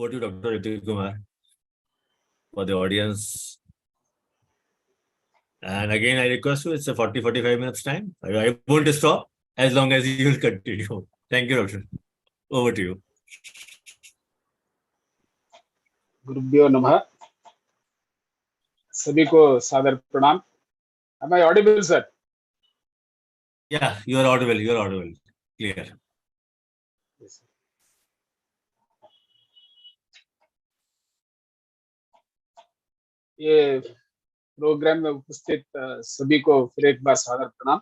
Over to Dr. Revathi Kumar for the audience. And again, I request you, it's a 40-45 minutes time. I won't stop as long as you will continue. Thank you, Doctor. Over to you. गुरुभ्यो नमः. सभी को सादर प्रणाम. Am I audible, sir? Yeah, you are audible. You are audible. Clear. Yes. ये programme में उपस्थित सभी को फिर एक बार सादर प्रणाम.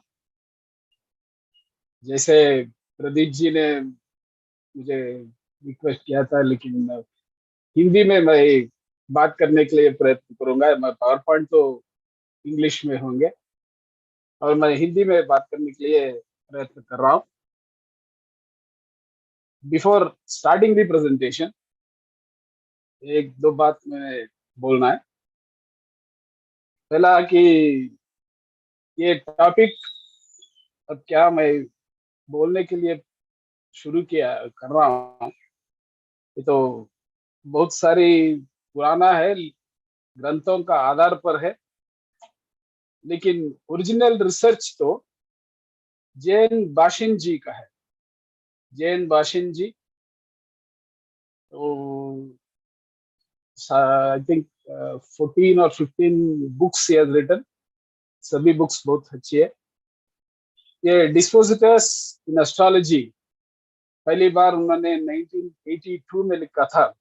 जैसे प्रदीप जी ने मुझे रिक्वेस्ट किया था, लेकिन हिंदी में मैं बात करने के लिए प्रयत्न करूंगा. मैं पावर पॉइंट तो इंग्लिश में होंगे और मैं हिंदी में बात करने के लिए प्रयत्न कर रहा हूँ. बिफोर स्टार्टिंग द प्रेजेंटेशन एक दो बात में बोलना है. पहला कि ये टॉपिक अब क्या मैं बोलने के लिए शुरू कर रहा हूँ, ये तो बहुत सारी पुराना है, ग्रंथों का आधार पर है, लेकिन ओरिजिनल रिसर्च तो जैन बाशिन जी का है. जैन बाशिन जी तो आई थिंक 14 और 15 बुक्स ही हैज रिटन. सभी बुक्स बहुत अच्छी है. ये डिस्पोजिटर्स इन एस्ट्रोलॉजी पहली बार उन्होंने 1982 में लिखा था.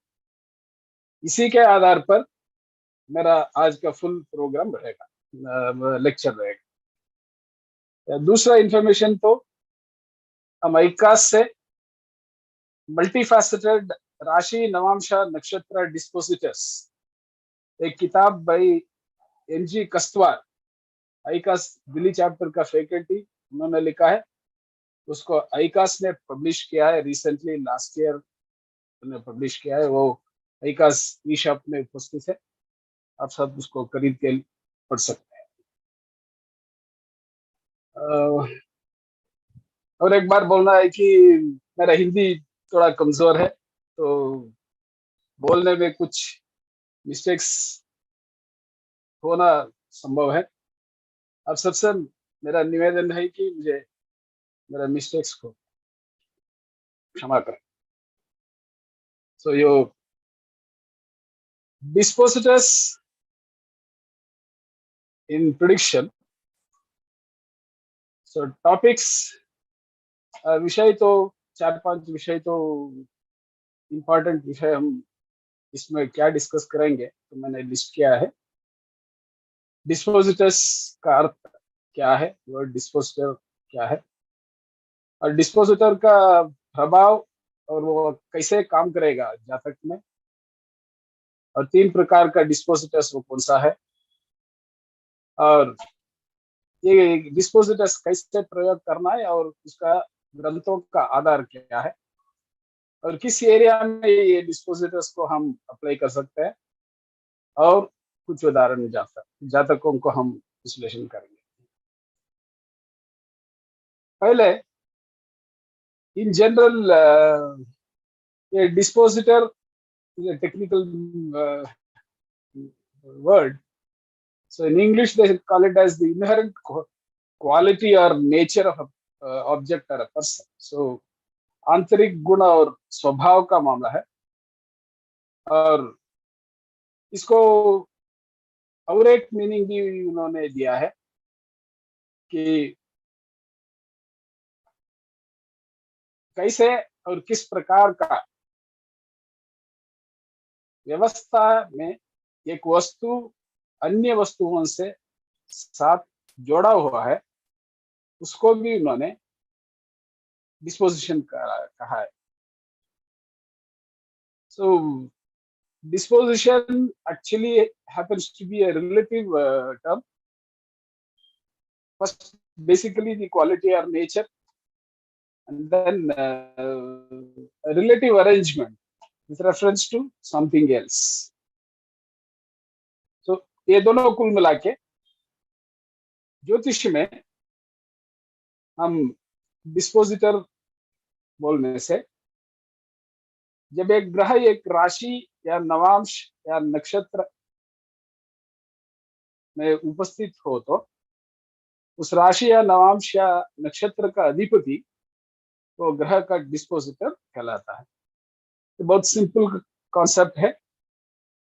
इसी के आधार पर मेरा आज का फुल प्रोग्राम रहेगा, लेक्चर रहेगा. दूसरा इंफॉर्मेशन तो हम आइकास से मल्टीफैसेटेड राशि नवांशा नक्षत्र डिस्पोजिटर्स, एक किताब भाई NG कस्तवार, आइकास दिल्ली चैप्टर का फैकल्टी, उन्होंने लिखा है. उसको आइकास ने पब्लिश किया है रिसेंटली, लास्ट ईयर उन्होंने पब्लिश किया है. वो आइकास ई शॉप में उपस्थित है, आप सब उसको खरीद के पढ़ सकते हैं. और एक बार बोलना है कि मेरा हिंदी थोड़ा कमजोर है, तो बोलने में कुछ मिस्टेक्स होना संभव है. अब सबसे मेरा निवेदन है कि मुझे मेरा मिस्टेक्स को क्षमा करें. सो यो डिस्पोजिटर्स इन प्रेडिक्शन. सो टॉपिक्स, विषय तो 4-5 विषय तो इम्पोर्टेंट विषय हम इसमें क्या डिस्कस करेंगे, तो मैंने लिस्ट किया है. डिस्पोजिटर्स का अर्थ क्या है, वर्ड डिस्पोजिटर क्या है, और डिस्पोजिटर का प्रभाव और वो कैसे काम करेगा जातक में, और 3 प्रकार का डिस्पोजिटर्स वो कौन सा है, और ये डिस्पोजिटर्स कैसे प्रयोग करना है, और उसका ग्रंथों का आधार क्या है, और किस एरिया में ये डिस्पोजिटर्स को हम अप्लाई कर सकते हैं, और कुछ उदाहरण जातकों को हम विश्लेषण करेंगे. पहले इन जनरल ये dispositor is a technical word. So in English they call it as the inherent quality or nature of a object or a person. So आंतरिक गुण और स्वभाव का मामला है, और इसको और एक मीनिंग भी उन्होंने दिया है कि कैसे और किस प्रकार का व्यवस्था में एक वस्तु अन्य वस्तुओं से साथ जोड़ा हुआ है, उसको भी उन्होंने डिस्पोजिशन कहा है. So disposition actually happens to be a relative term. First, basically the quality or nature, and then a relative arrangement with reference to something else. So ये दोनों कुल मिला के ज्योतिष में हम डिस्पोजिटर बोलने से जब एक ग्रह एक राशि या नवांश या नक्षत्र में उपस्थित हो तो उस राशि या नवांश या नक्षत्र का अधिपति वो ग्रह का डिस्पोजिटर कहलाता है। तो बहुत सिंपल कॉन्सेप्ट है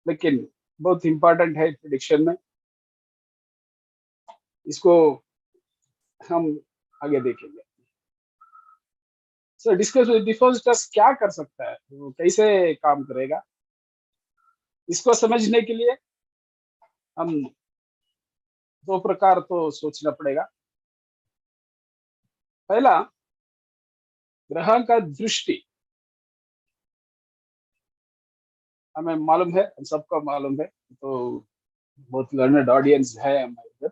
लेकिन बहुत इंपॉर्टेंट है प्रेडिक्शन में। इसको हम आगे देखेंगे। सो डिस्पोजिटर्स क्या कर सकता है, वो कैसे काम करेगा, इसको समझने के लिए हम दो प्रकार तो सोचना पड़ेगा। पहला, ग्रह का दृष्टि। हमें मालूम है, हम सबको मालूम है, तो बहुत लर्नड ऑडियंस है हमारे इधर।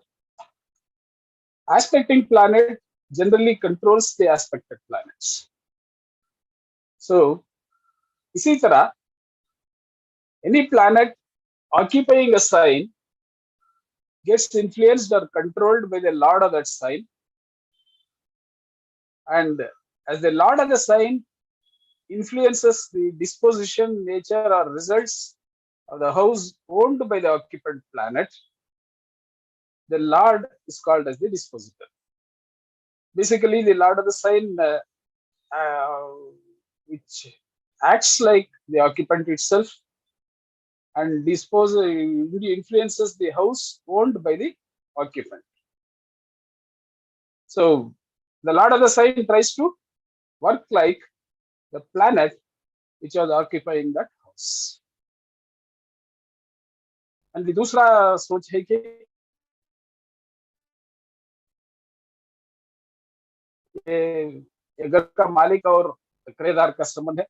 Aspecting planet generally controls the aspected planets. So इसी तरह any planet occupying a sign gets influenced or controlled by the lord of that sign, and as the lord of the sign influences the disposition, nature or results of the house owned by the occupant planet, the lord is called as the dispositor. Basically, the lord of the sign which acts like the occupant itself and influences the house owned by the occupant. So the lord of the sign tries to work like the planet which was occupying that house. And the दूसरा सोच है कि घर का मालिक और किराएदार का संबंध है,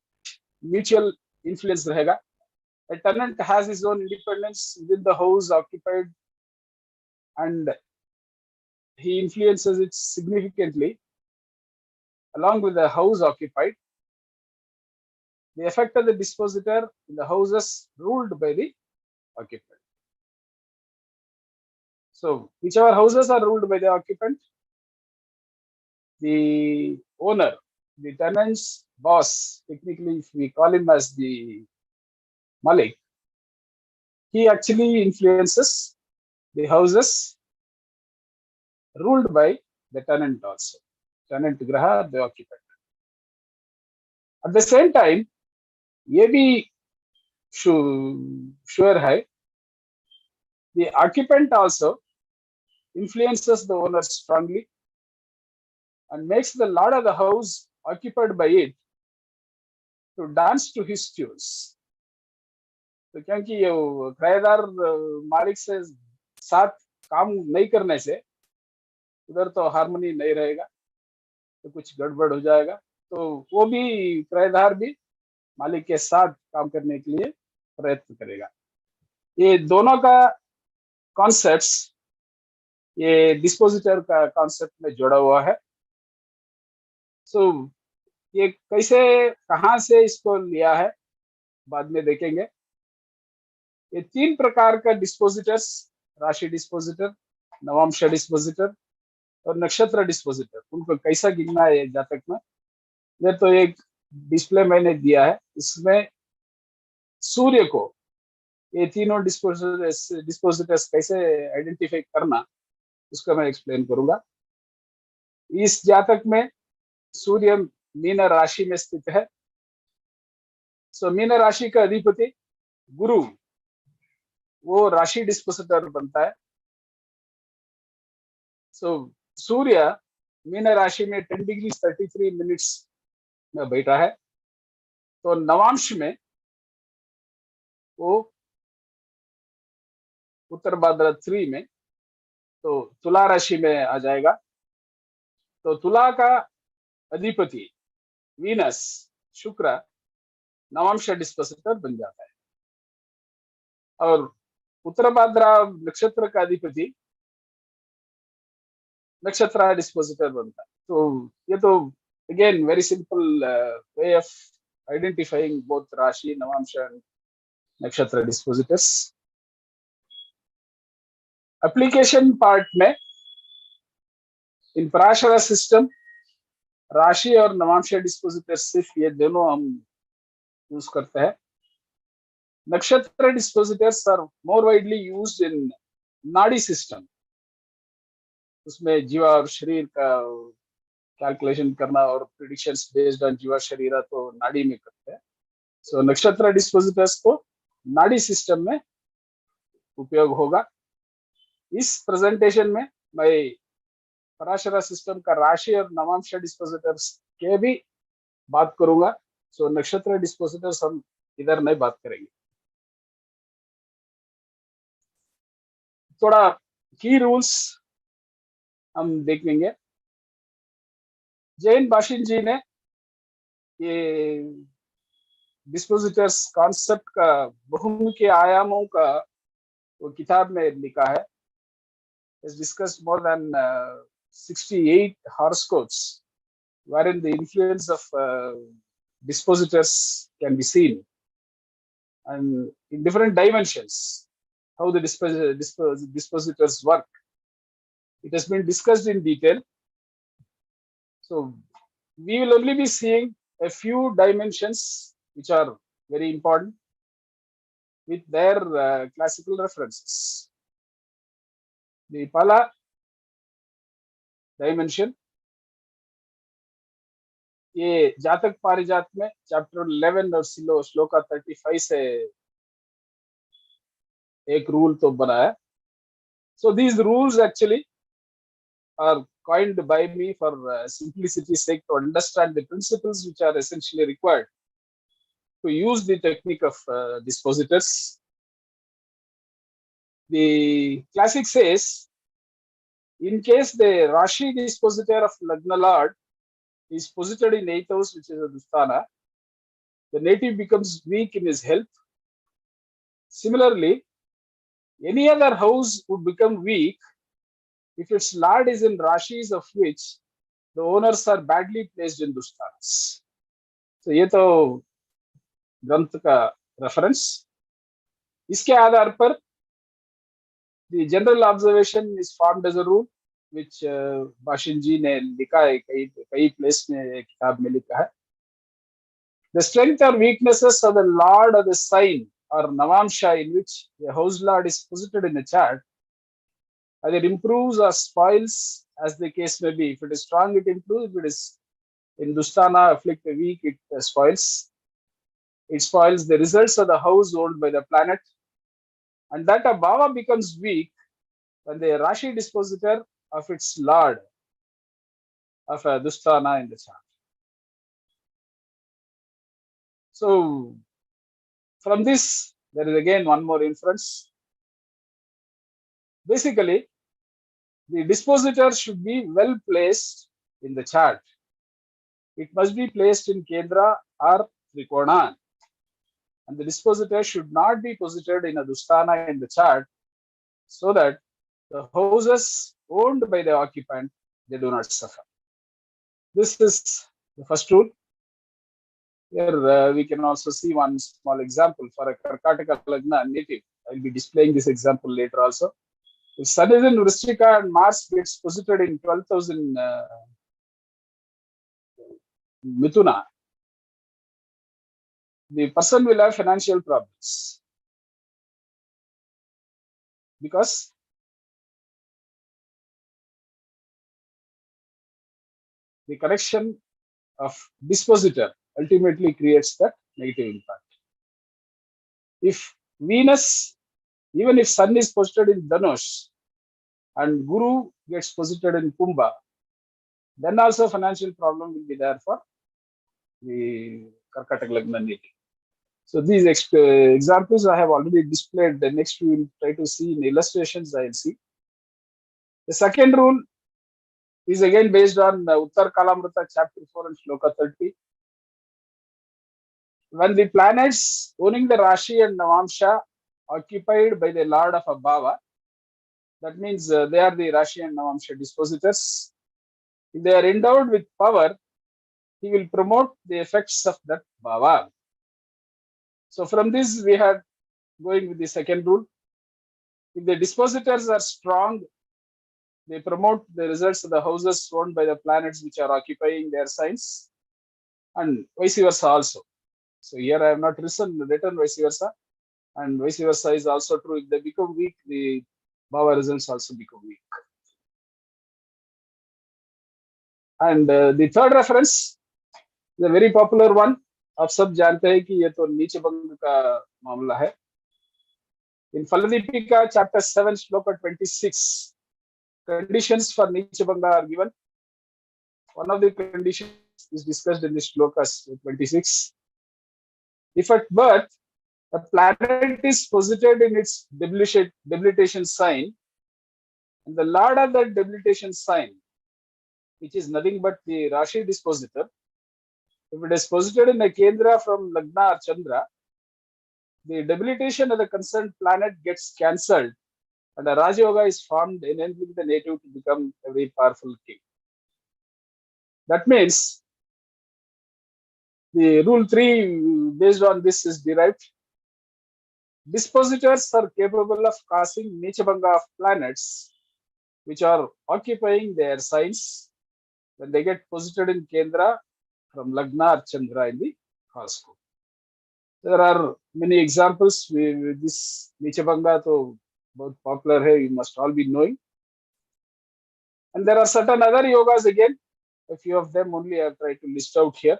म्यूचुअल इन्फ्लुएंस रहेगा। A tenant has his own independence within the house occupied and he influences it significantly along with the house occupied. The effect of the dispositor in the houses ruled by the occupant. So whichever houses are ruled by the occupant, the owner, the tenant's boss, technically if we call him as the Malik, he actually influences the houses ruled by the tenant also. Tenant graha, the occupant. At the same time, ये भी sure है, the occupant also influences the owner strongly and makes the lord of the house occupied by it to dance to his tunes. तो क्योंकि ये किराएदार मालिक से साथ काम नहीं करने से उधर तो हार्मनी नहीं रहेगा, तो कुछ गड़बड़ हो जाएगा। तो वो भी किराएदार भी मालिक के साथ काम करने के लिए प्रयत्न करेगा। ये दोनों का कॉन्सेप्ट्स ये डिस्पोजिटर का कॉन्सेप्ट में जोड़ा हुआ है। सो ये कैसे कहाँ से इसको लिया है बाद में देखेंगे। ये तीन प्रकार का डिस्पोजिटर्स, राशि डिस्पोजिटर, नवांश डिस्पोजिटर और नक्षत्र डिस्पोजिटर, उनको कैसा गिनना है जातक में। ये तो एक डिस्प्ले मैंने दिया है, इसमें सूर्य को ये तीनों डिस्पोजिटर्स कैसे आइडेंटिफाई करना उसका मैं एक्सप्लेन करूंगा। इस जातक में सूर्य मीन राशि में स्थित है। सो मीन राशि का अधिपति गुरु, वो राशि डिस्पोजिटर बनता है। सो सूर्य मीन राशि में 10 डिग्री 33 मिनट्स में बैठा है, तो नवांश में वो उत्तर भाद्र 3 में तो तुला राशि में आ जाएगा। तो तुला का अधिपति वीनस शुक्र नवांश डिस्पोजिटर बन जाता है और उत्तर भाद्रा नक्षत्र का अधिपति नक्षत्र डिस्पोजिटर बनता है। तो ये तो again very simple way of identifying both राशि, नवांश एंड नक्षत्र डिस्पोजिटर्स। एप्लीकेशन पार्ट में इन पराशरा सिस्टम राशि और नवांश डिस्पोजिटर सिर्फ ये दोनों हम यूज करते हैं. Nakshatra dispositors are more widely used in nadi system. उसमें जीवा और शरीर का कैलकुलेशन करना और प्रिडिक्शंस बेस्ड ऑन जीवा शरीर तो नाड़ी में करते हैं. सो नक्षत्र डिस्पोजिटर्स को नाड़ी सिस्टम में उपयोग होगा. इस प्रेजेंटेशन में मैं पराशरा सिस्टम का राशि और नवांश डिस्पोजिटर्स के भी बात करूंगा. सो नक्षत्र डिस्पोजिटर्स हम इधर नहीं बात करेंगे. थोड़ा की रूल्स हम देखेंगे. जैन बाशिन जी ने ये डिस्पोजिटर्स कॉन्सेप्ट का बहुमुखी आयामों का वो किताब में लिखा है. has discussed more than 68 horoscopes wherein the influence of dispositors can be seen and in different dimensions how the dispositors work. It has been discussed in detail. So we will only be seeing a few dimensions which are very important with their classical references. The Pala dimension, ये जातक पारिजात में chapter 11 और श्लोका 35 से एक rule तो बनाया. So these rules actually are coined by me for simplicity's sake to understand the principles which are essentially required to use the technique of dispositors. The classic says, in case the Rashi dispositor of Lagna Lord is posited in 8th house, which is a Dusthana, the native becomes weak in his health. Similarly, any other house would become weak if its Lord is in Rashis of which the owners are badly placed in Dusthanas. So, ये तो ग्रंथ का reference. इसके आधार पर the general observation is formed as a rule which बाशिन जी ने लिखा है. कई प्लेस में किताब में लिखा है. The strength or weaknesses of the lord of the sign or navamsha in which the house lord is posited in a chart either improves or spoils as the case may be. If it is strong, it improves. If it is in Dusthana, afflict the weak, it spoils. It spoils the results of the house owned by the planet. And that a Bhava becomes weak when the Rashi dispositor of its lord of a Dusthana in the chart. So, from this, there is again one more inference. Basically, the dispositor should be well placed in the chart. It must be placed in Kendra or Trikona. And the dispositor should not be posited in a Dusthana in the chart so that the houses owned by the occupant, they do not suffer. This is the first rule. Here we can also see one small example for a Karkataka Lagna native. I will be displaying this example later also. If Sun is in Vrishchika and Mars gets posited in 12,000 Mithuna, the person will have financial problems because the correction of dispositor ultimately creates that negative impact. If Venus, even if Sun is posited in Dhanush and Guru gets posited in Kumbha, then also financial problem will be there for the Karkataka Lagna native. So these examples I have already displayed. The next we will try to see in illustrations I will see. The second rule is again based on Uttar Kalamrita chapter 4 and Shloka 30. When the planets owning the Rashi and Navamsha occupied by the Lord of a Bhava, that means they are the Rashi and Navamsha dispositors. If they are endowed with power, he will promote the effects of that Bhava. So from this we had going with the second rule. If the dispositors are strong, they promote the results of the houses owned by the planets which are occupying their signs, and vice versa also. So here I have not written vice versa, and vice versa is also true. If they become weak, the bhava results also become weak. And the third reference is a very popular one. आप सब जानते हैं कि ये तो नीच भंग का मामला है. In Faladipika, chapter 7, shloka 26, conditions for Nicha Banga are given. One of the conditions is discussed in the shlokas 26. If at birth a planet is posited in its debilitation sign, and the lord of that debilitation sign, which is nothing but the Rashi dispositor, if it is posited in a Kendra from Lagna or Chandra, the debilitation of the concerned planet gets cancelled and a Raja Yoga is formed, enabling the native to become a very powerful king. That means the rule 3 based on this is derived. Dispositors are capable of causing Nichabanga of planets which are occupying their signs when they get posited in Kendra from Lagna or Chandra in the horoscope. There are many examples with this Nichabanga, so both popular here, you must all be knowing. And there are certain other yogas again. A few of them only I have tried to list out here.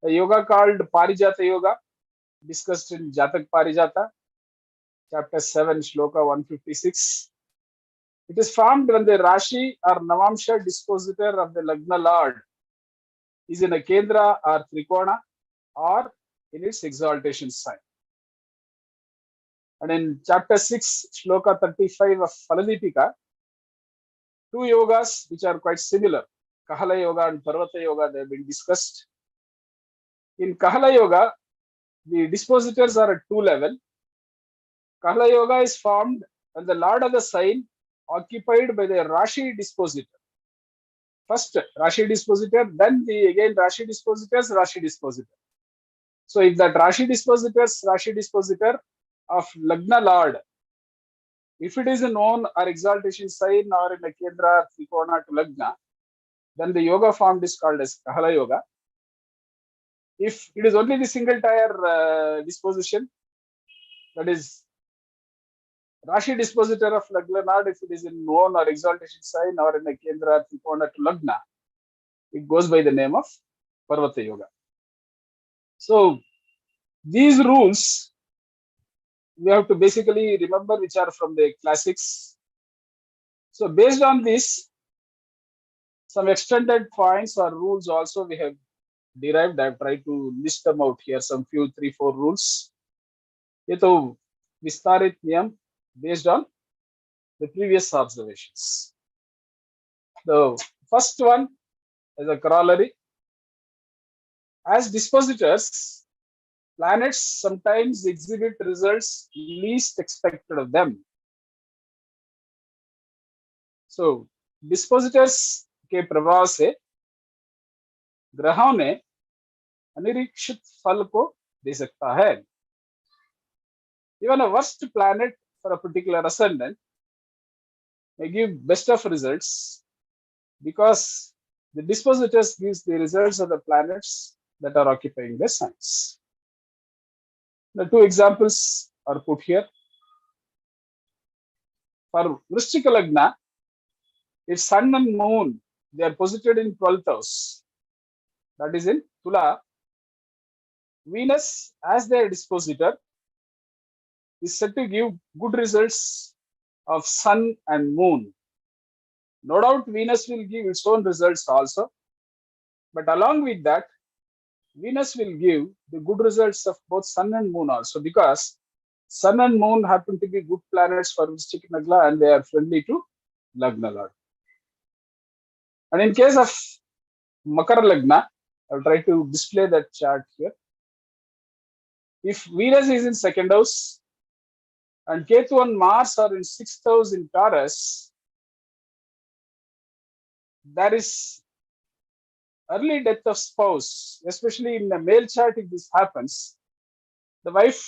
A yoga called Parijata Yoga, discussed in Jatak Parijata, chapter 7, shloka 156. It is formed when the Rashi or Navamsha dispositor of the Lagna Lord is in a Kendra or Trikona or in its exaltation sign. And in chapter 6, shloka 35 of Faladipika, two yogas which are quite similar, Kahala Yoga and Parvata Yoga, they have been discussed. In Kahala Yoga, the dispositors are at 2 levels. Kahala Yoga is formed when the lord of the sign occupied by the Rashi dispositor. First Rashi dispositor, then again Rashi dispositors, Rashi dispositor. So if that Rashi dispositor of Lagna Lord, if it is a known or exaltation sign or in a Kendra Trikona to Lagna, then the yoga formed is called as Kahala Yoga. If it is only the single tire disposition, that is Rashi dispositor of Lagna Lord, if it is in known or exaltation sign or in a Kendra Trikona to Lagna, it goes by the name of Parvata Yoga. So these rules we have to basically remember, which are from the classics. So based on this, some extended points or rules also we have derived. I have tried to list them out here, some few 3-4 rules. ये तो विस्तारित नियम based on the previous observations. The first one is a corollary. As dispositors, planets sometimes exhibit results least expected of them. So, dispositors के प्रभाव से ग्रहों ने अनिरीक्षित फल को दे सकता है. Even a worst planet for a particular ascendant may give best of results because the dispositors gives the results of the planets that are occupying their signs. The two examples are put here. For Vrishchika Lagna, if Sun and Moon, they are posited in 12th house, that is in Tula, Venus as their dispositor is said to give good results of Sun and Moon. No doubt Venus will give its own results also, but along with that, Venus will give the good results of both Sun and Moon also, because Sun and Moon happen to be good planets for Vrishchika Lagna and they are friendly to Lagna Lord. And in case of Makara Lagna, I'll try to display that chart here. If Venus is in 2nd house and Ketu and Mars are in 6th house in Taurus, there is early death of spouse, especially in the male chart. If this happens, the wife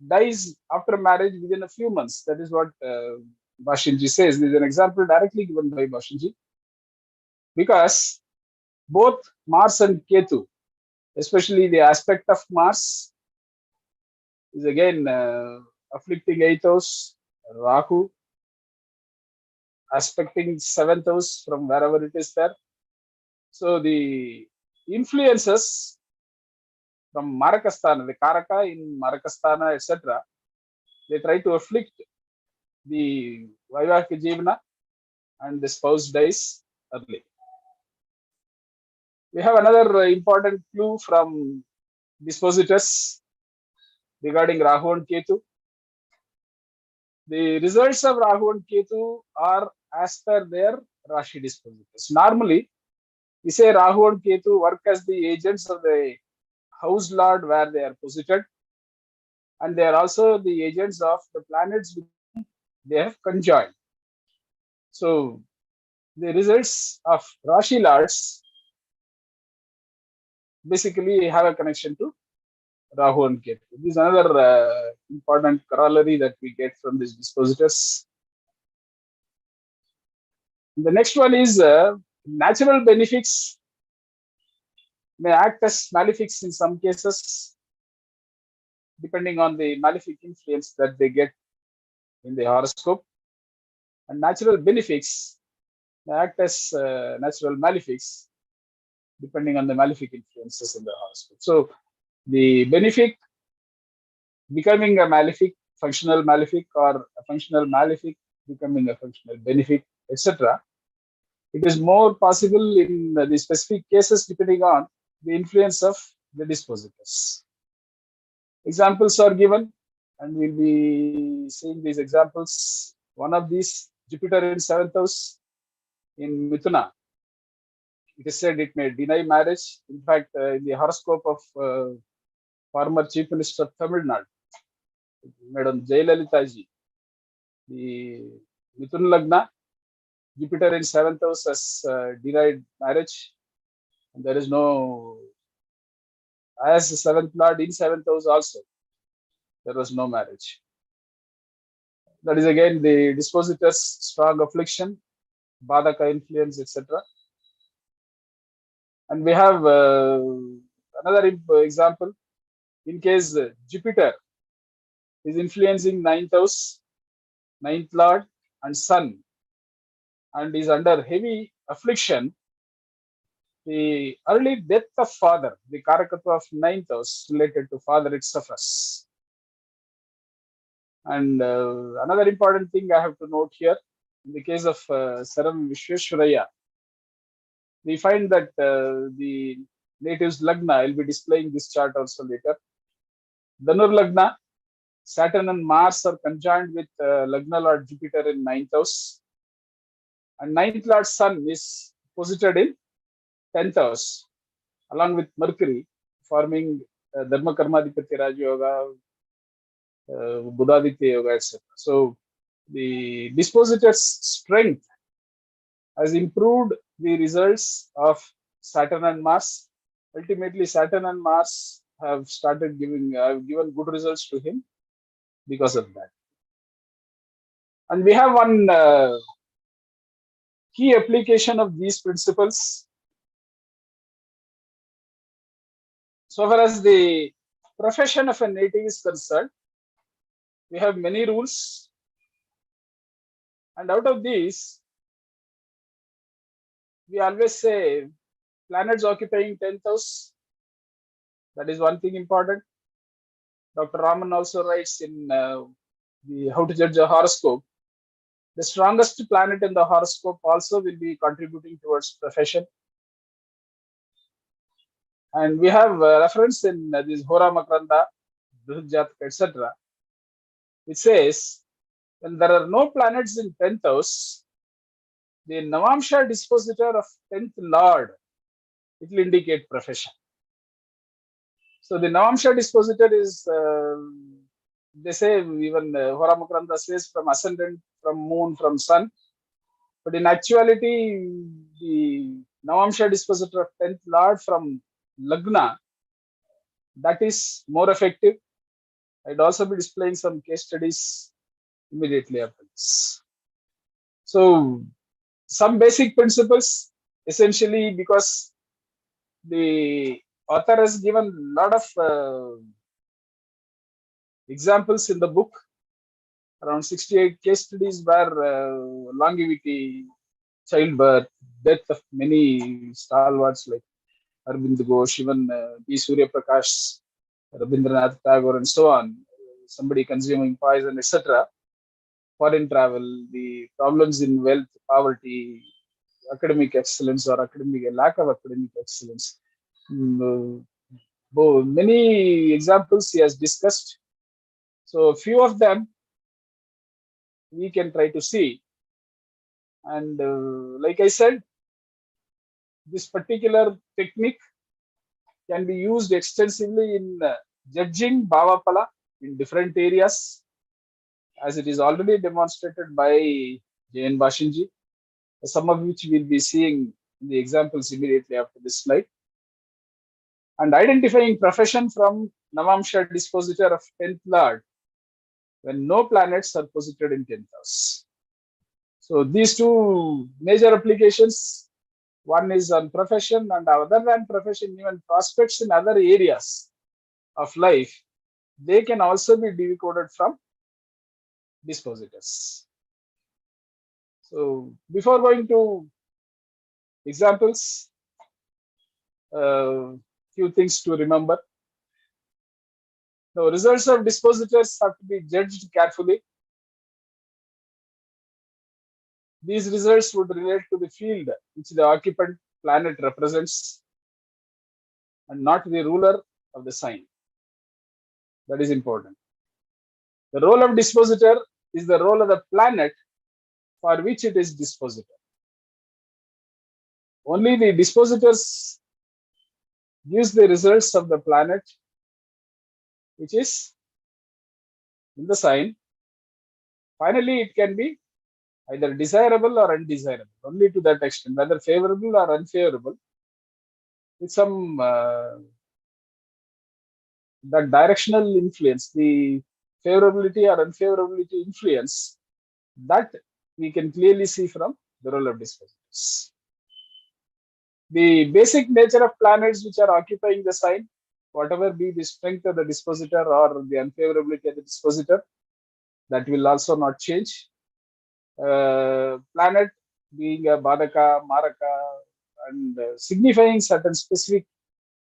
dies after marriage within a few months. That is what Bashinji says. There is an example directly given by Bashinji. Because both Mars and Ketu, especially the aspect of Mars is again afflicting 8th house, Rahu aspecting 7th house from wherever it is there. So the influences from Marakasthana, the Karaka in Marakasthana, etc., they try to afflict the Vaivahika Jivana and the spouse dies early. We have another important clue from Dispositors regarding Rahu and Ketu. The results of Rahu and Ketu are as per their Rashi dispositors. Normally, we say Rahu and Ketu work as the agents of the house lord where they are posited, and they are also the agents of the planets they have conjoined. So, the results of Rashi lords basically have a connection to Rahu and Ketu. This is another important corollary that we get from these dispositors. The next one is natural benefics may act as malefics in some cases, depending on the malefic influence that they get in the horoscope. And natural benefics may act as natural malefics, depending on the malefic influences in the horoscope. So, the benefic becoming a malefic, functional malefic, or a functional malefic becoming a functional benefic, etc. It is more possible in the specific cases depending on the influence of the dispositors. Examples are given, and we'll be seeing these examples. One of these, Jupiter in 7th house in Mithuna. It is said it may deny marriage. In fact, in the horoscope of former Chief Minister of Tamil Nadu, Madam Jayalalitha ji, the Mithun Lagna, Jupiter in 7th house has denied marriage. And there is no, as the 7th Lord in 7th house also, there was no marriage. That is again the dispositor's strong affliction, Badaka influence, etc. And we have another example. In case Jupiter is influencing 9th house, 9th Lord, and Sun, and is under heavy affliction, the early death of father, the Karakatva of 9th house related to father, it suffers. And another important thing I have to note here, in the case of Saram Vishweshwaraya, we find that the natives Lagna, I will be displaying this chart also later. Dhanur Lagna, Saturn and Mars are conjoined with Lagna Lord Jupiter in 9th house. And 9th Lord Sun is posited in 10th house, along with Mercury, forming Dharma Karmadipati Raja Yoga, Buddhaditya Yoga, etc. So, the dispositor's strength has improved the results of Saturn and Mars. Ultimately, Saturn and Mars have started given good results to him because of that. And we have one key application of these principles. So far as the profession of a native is concerned, we have many rules, and out of these, we always say planets occupying 10th house. That is one thing important. Dr. Raman also writes in the How to Judge a Horoscope, the strongest planet in the horoscope also will be contributing towards profession. And we have a reference in this Hora Makranda, Brihajataka, etc. It says, when there are no planets in 10th house, the Navamsha dispositor of 10th Lord, it will indicate profession. So the Navamsha dispositor is, they say, even Hora Makranda says from ascendant, from moon, from sun. But in actuality, the Navamsha dispositor of 10th Lord from Lagna, that is more effective. I'd also be displaying some case studies immediately after this. So, some basic principles, essentially because the author has given a lot of examples in the book. Around 68 case studies where longevity, childbirth, death of many stalwarts like Arvind Ghosh, even B. Surya Prakash, Rabindranath Tagore, and so on. Somebody consuming poison, etc. Foreign travel, the problems in wealth, poverty, academic excellence or academic lack of academic excellence. Many examples he has discussed. So a few of them we can try to see. And like I said, this particular technique can be used extensively in judging Bhavapala in different areas, as it is already demonstrated by J.N. Bashinji, some of which we'll be seeing in the examples immediately after this slide. And identifying profession from Navamsha dispositor of 10th Lord when no planets are posited in 10th house. So these two major applications, one is on profession, and other than profession, even prospects in other areas of life, they can also be decoded from dispositors. So before going to examples, few things to remember. The results of dispositors have to be judged carefully. These results would relate to the field which the occupant planet represents and not the ruler of the sign. That is important. The role of dispositor is the role of the planet for which it is dispositor. Only the dispositors gives the results of the planet which is in the sign. Finally, it can be either desirable or undesirable, only to that extent, whether favorable or unfavorable, with some that directional influence, the favorability or unfavorability influence, that we can clearly see from the role of dispositors. The basic nature of planets which are occupying the sign, whatever be the strength of the dispositor or the unfavorability of the dispositor, that will also not change. Planet being a Badaka, Maraka, and signifying certain specific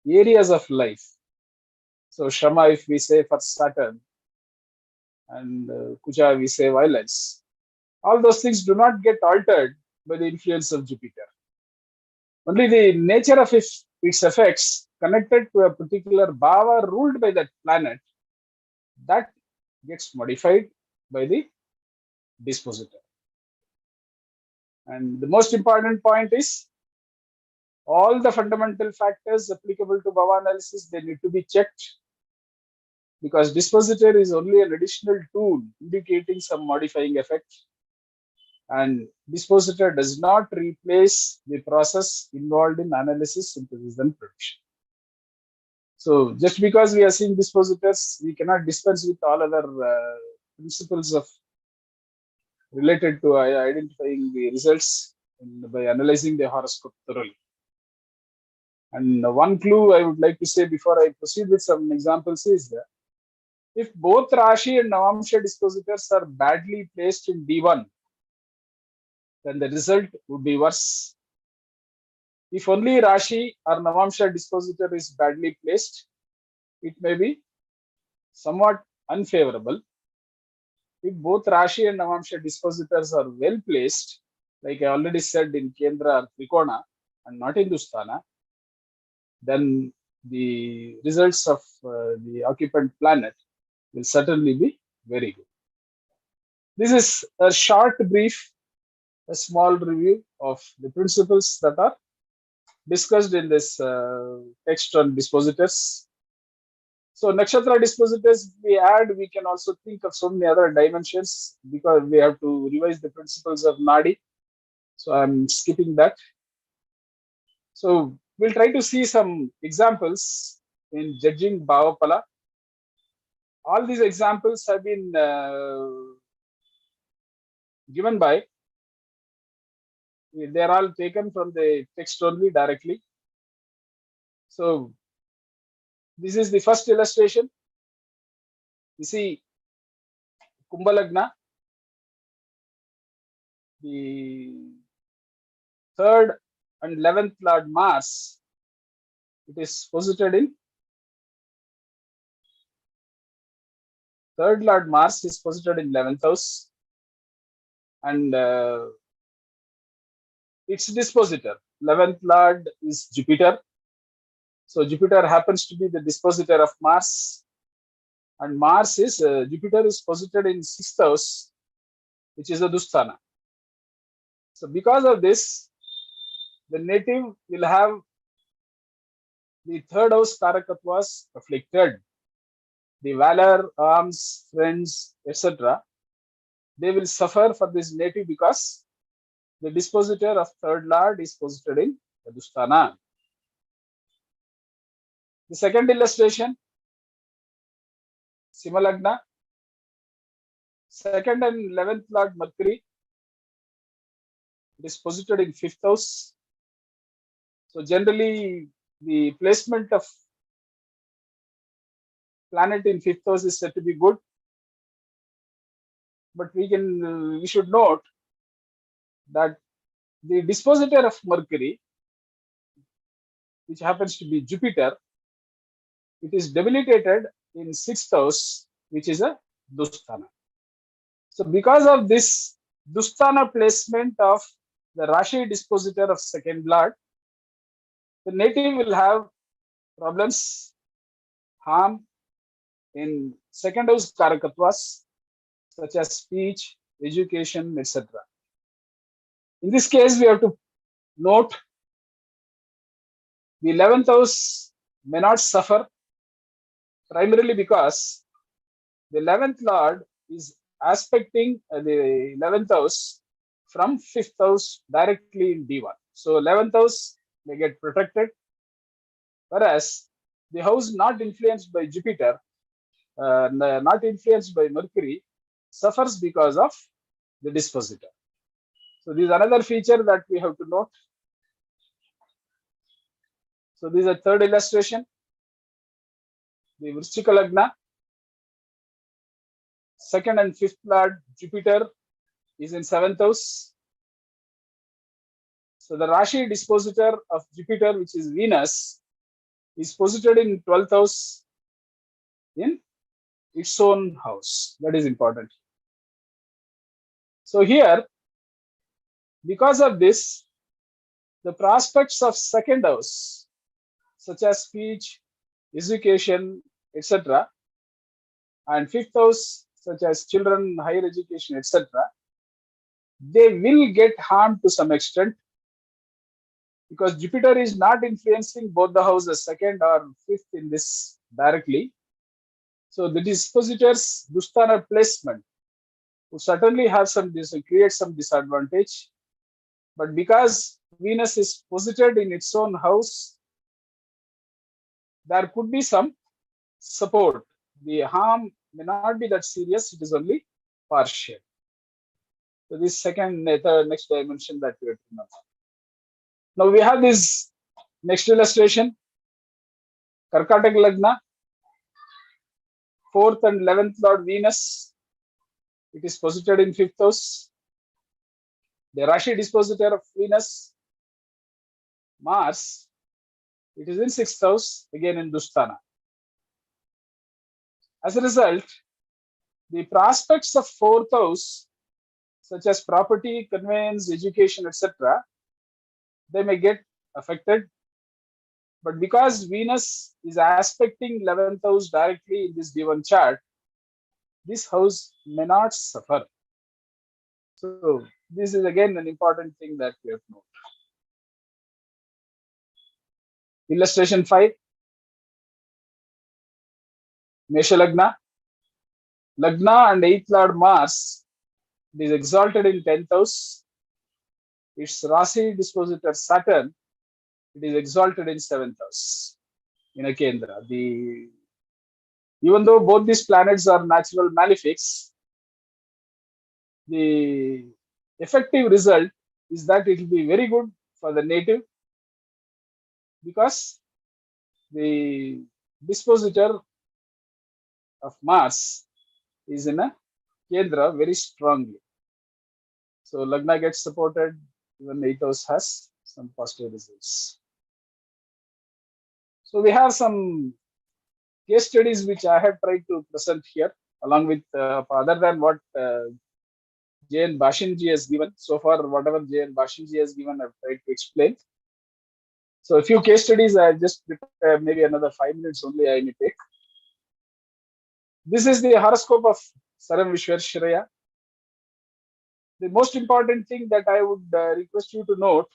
areas of life. So Shama, if we say for Saturn, and Kuja, we say violence. All those things do not get altered by the influence of Jupiter. Only the nature of its effects connected to a particular bhava ruled by that planet, that gets modified by the dispositor. And the most important point is all the fundamental factors applicable to bhava analysis, they need to be checked, because dispositor is only an additional tool indicating some modifying effect, and dispositor does not replace the process involved in analysis, synthesis, and prediction. So just because we are seeing dispositors, we cannot dispense with all other principles of related to identifying the results by analyzing the horoscope thoroughly. And one clue I would like to say before I proceed with some examples is that if both Rashi and Navamsha dispositors are badly placed in D1, then the result would be worse. If only Rashi or Navamsha dispositor is badly placed, it may be somewhat unfavorable. If both Rashi and Navamsha dispositors are well placed, like I already said in Kendra or Trikona and not in Dusthana, then the results of the occupant planet will certainly be very good. This is a short brief, a small review of the principles that are discussed in this text on dispositors. So nakshatra dispositors we add, we can also think of so many other dimensions because we have to revise the principles of Nadi. So I'm skipping that. So we'll try to see some examples in judging Bhavapala. All these examples have been given by, they are all taken from the text only directly. So This is the first illustration. You see, Kumbha Lagna, the 3rd and 11th Lord Mars, it is posited in 3rd Lord Mars is posited in 11th house, and its dispositor, 11th Lord, is Jupiter. So Jupiter happens to be the dispositor of Mars, and Mars is Jupiter is posited in 6th house, which is a Dusthana. So because of this, the native will have the 3rd house Karakatvas afflicted. The valor, arms, friends, etc. They will suffer for this native because the dispositor of 3rd Lord is posited in the Dusthana. The second illustration, Simalagna, 2nd and 11th Lord Mercury, it is posited in 5th house. So generally, the placement of planet in 5th house is said to be good, but we should note that the dispositor of Mercury, which happens to be Jupiter, it is debilitated in 6th house, which is a Dusthana. So because of this Dusthana placement of the Rashi dispositor of 2nd Lord, the native will have problems, harm in 2nd house Karakatvas, such as speech, education, etc. In this case, we have to note the 11th house may not suffer, primarily because the 11th Lord is aspecting the 11th house from 5th house directly in D1. So 11th house may get protected, whereas the house not influenced by Jupiter, not influenced by Mercury, suffers because of the dispositor. So this is another feature that we have to note. So this is a third illustration. The Vrishchika Lagna, 2nd and 5th Lord Jupiter is in 7th house. So the Rashi dispositor of Jupiter, which is Venus, is posited in 12th house in its own house. That is important. So here, because of this, the prospects of 2nd house, such as speech, education, etc., and 5th house, such as children, higher education, etc., they will get harmed to some extent, because Jupiter is not influencing both the houses, 2nd or 5th, in this directly. So the dispositors Dusthana placement would certainly have create some disadvantage, but because Venus is posited in its own house, there could be some support. The harm may not be that serious, it is only partial. So this next dimension that we have to know. Now we have this next illustration, Karkatak Lagna, 4th and 11th Lord Venus, it is posited in 5th house. The Rashi dispositor of Venus, Mars, it is in 6th house, again in Dusthana. As a result, the prospects of 4th house, such as property, conveyance, education, etc., they may get affected. But because Venus is aspecting 11th house directly in this given chart, this house may not suffer. So this is again an important thing that we have to note. Illustration 5. Mesha Lagna. Lagna and 8th Lord Mars, it is exalted in 10th house. Its Rasi dispositor Saturn, it is exalted in 7th house in a Kendra. Even though both these planets are natural malefics, the effective result is that it will be very good for the native, because the dispositor of Mars is in a Kedar very strongly. So Lagna gets supported, even 8th house has some positive results. So we have some case studies which I have tried to present here, along with other than what J.N. Bashinji has given. So far, whatever J.N. Bashinji has given, I've tried to explain. So a few case studies, I just prepare maybe another 5 minutes only I may take. This is the horoscope of Saram Vishweshwaraya. The most important thing that I would request you to note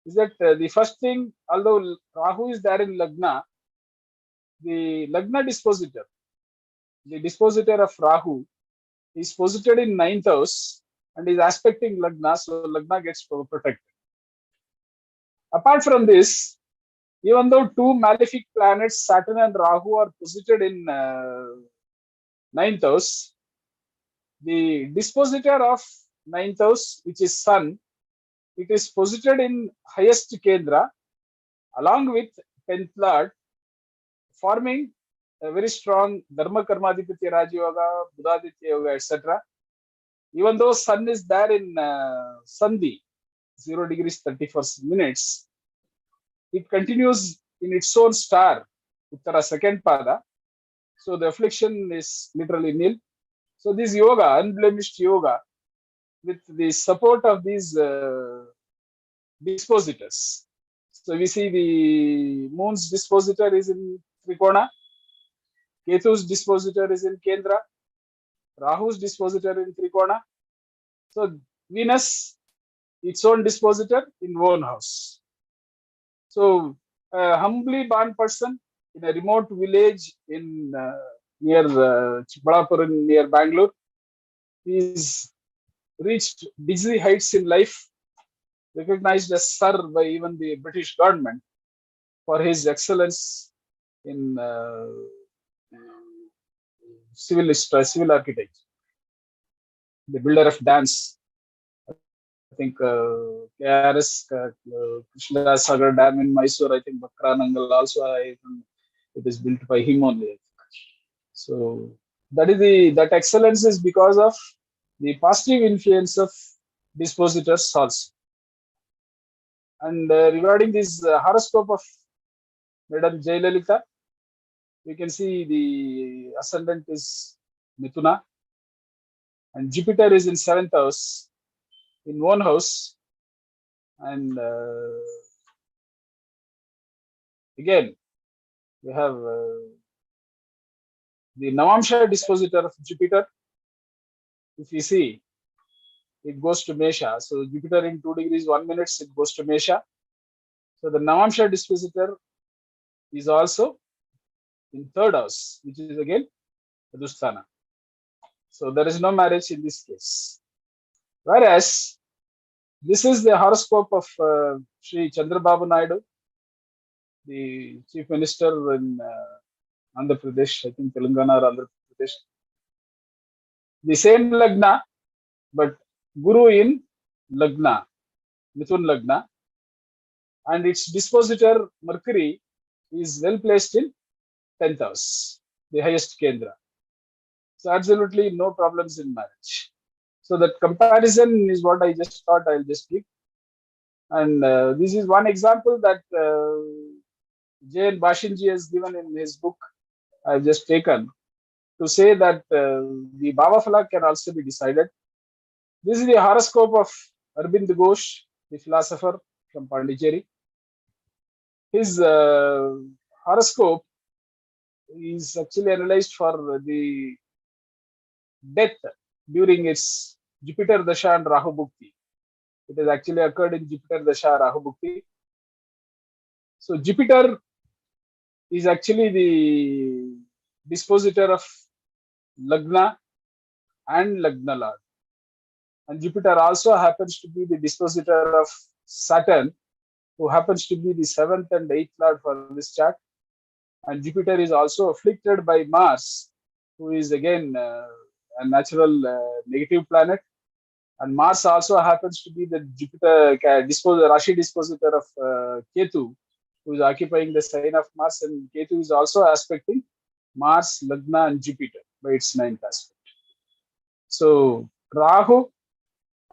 is that the first thing, although Rahu is there in Lagna, the Lagna dispositor, the dispositor of Rahu, is posited in 9th house and is aspecting Lagna, so Lagna gets protected. Apart from this, even though two malefic planets, Saturn and Rahu, are posited in 9th house, the dispositor of 9th house, which is Sun, it is posited in highest Kendra along with 10th Lord, forming a very strong Dharma Karmadipati Raj Yoga, Buddhaditya Yoga, etc. Even though Sun is there in Sandhi, 0 degrees 34 minutes, it continues in its own star, Uttara second Pada. So the affliction is literally nil. So this yoga, unblemished yoga, with the support of these dispositors. So we see the moon's dispositor is in Trikona, Ketu's dispositor is in Kendra, Rahu's dispositor in Trikona. So Venus, its own dispositor in one house. So a humbly born person in a remote village in near Chikbalapur near Bangalore, is reached dizzy heights in life, recognized as Sir by even the British government for his excellence in civil architecture, the builder of dams. I think KRS, Krishna Sagar Dam in Mysore, I think Bakranangal also, it is built by him only. So that excellence is because of the positive influence of dispositors also. And regarding this horoscope of Madam Jayalalitha, we can see the ascendant is Mithuna, and Jupiter is in 7th house, in one house, and again we have the Navamsha dispositor of Jupiter. If you see, it goes to Mesha. So Jupiter in 2 degrees 1 minute, it goes to Mesha. So the Navamsha dispositor is also in 3rd house, which is again Adusthana. So there is no marriage in this case. Whereas this is the horoscope of Shri Chandrababu Naidu, the Chief Minister in Andhra Pradesh, I think Telangana or Andhra Pradesh. The same Lagna, but Guru in Lagna, Mithun Lagna, and its dispositor Mercury is well placed in 10th house, the highest Kendra. So absolutely no problems in marriage. So that comparison is what I just thought I'll just give. And this is one example that J.N. Bashinji has given in his book I've just taken to say that the Baba Falak can also be decided. This is the horoscope of Arvind Ghosh, the philosopher from Pondicherry. His horoscope is actually analyzed for the death during its Jupiter Dasha and Rahu Bhukti. It has actually occurred in Jupiter Dasha Rahu Bhukti. So Jupiter is actually the dispositor of Lagna and Lagna Lord. And Jupiter also happens to be the dispositor of Saturn, who happens to be the 7th and 8th Lord for this chart. And Jupiter is also afflicted by Mars, who is again a natural negative planet. And Mars also happens to be the Jupiter Rashi dispositor of Ketu, who is occupying the sign of Mars, and Ketu is also aspecting Mars, Lagna, and Jupiter by its ninth aspect. So Rahu,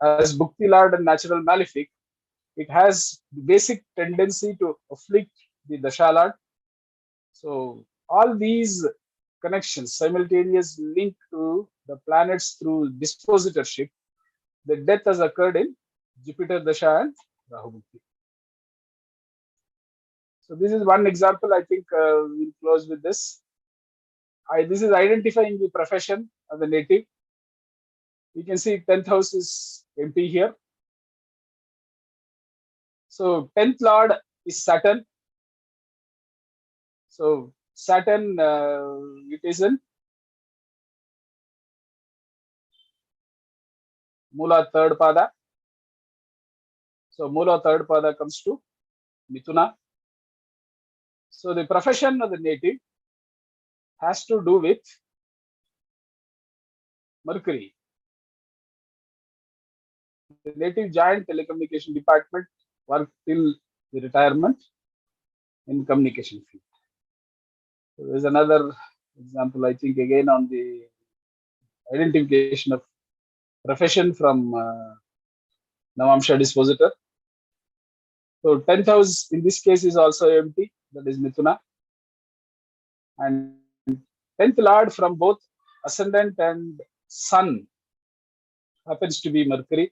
as Bhukti Lord and natural malefic, it has the basic tendency to afflict the Dasha Lord. So all these connections simultaneous link to the planets through dispositorship. The death has occurred in Jupiter Dasha and Rahu Bhukti. So this is one example. I think we'll close with this. This is identifying the profession of the native. You can see 10th house is empty here. So 10th Lord is Saturn. So Saturn, it is in Mula third pada. So Mula third pada comes to Mithuna. So the profession of the native has to do with Mercury. The native joined telecommunication department, worked till the retirement in communication field. So there's another example, I think, again on the identification of profession from Navamsha Dispositor. So 10th house in this case is also empty, that is Mithuna. And 10th Lord from both ascendant and sun happens to be Mercury.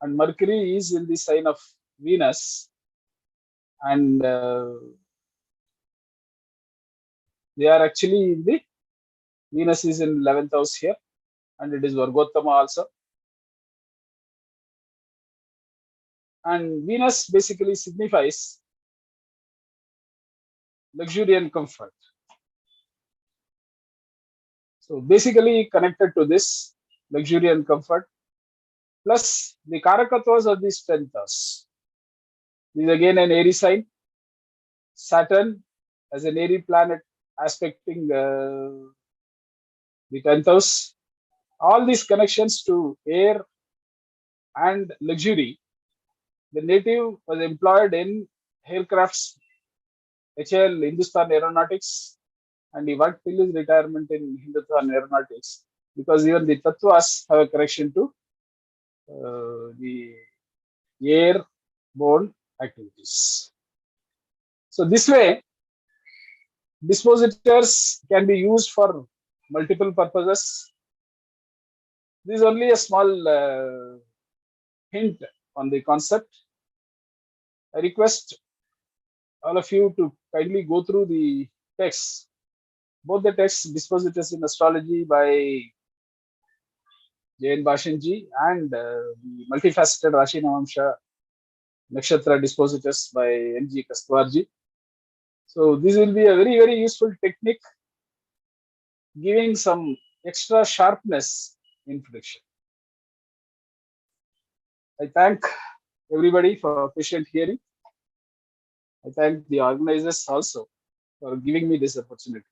And Mercury is in the sign of Venus. And they are actually in the Venus is in 11th house here, and it is Vargottama also. And Venus basically signifies luxury and comfort. So basically connected to this luxury and comfort, plus the Karakatwas of these 10th house. This is again an Aries sign. Saturn as an Aries planet aspecting the 10th house. All these connections to air and luxury. The native was employed in aircrafts, HL, Hindustan Aeronautics, and he worked till his retirement in Hindustan Aeronautics, because even the Tattvas have a connection to the airborne activities. So this way, dispositors can be used for multiple purposes. This is only a small hint on the concept. I request all of you to kindly go through the texts, both the texts, Dispositors in Astrology by J.N. Bashanji and the multifaceted Rashi Navamsha Nakshatra Dispositors by N.G. Kastwarji. So this will be a very, very useful technique, giving some extra sharpness in prediction. I thank everybody for patient hearing. I thank the organizers also for giving me this opportunity.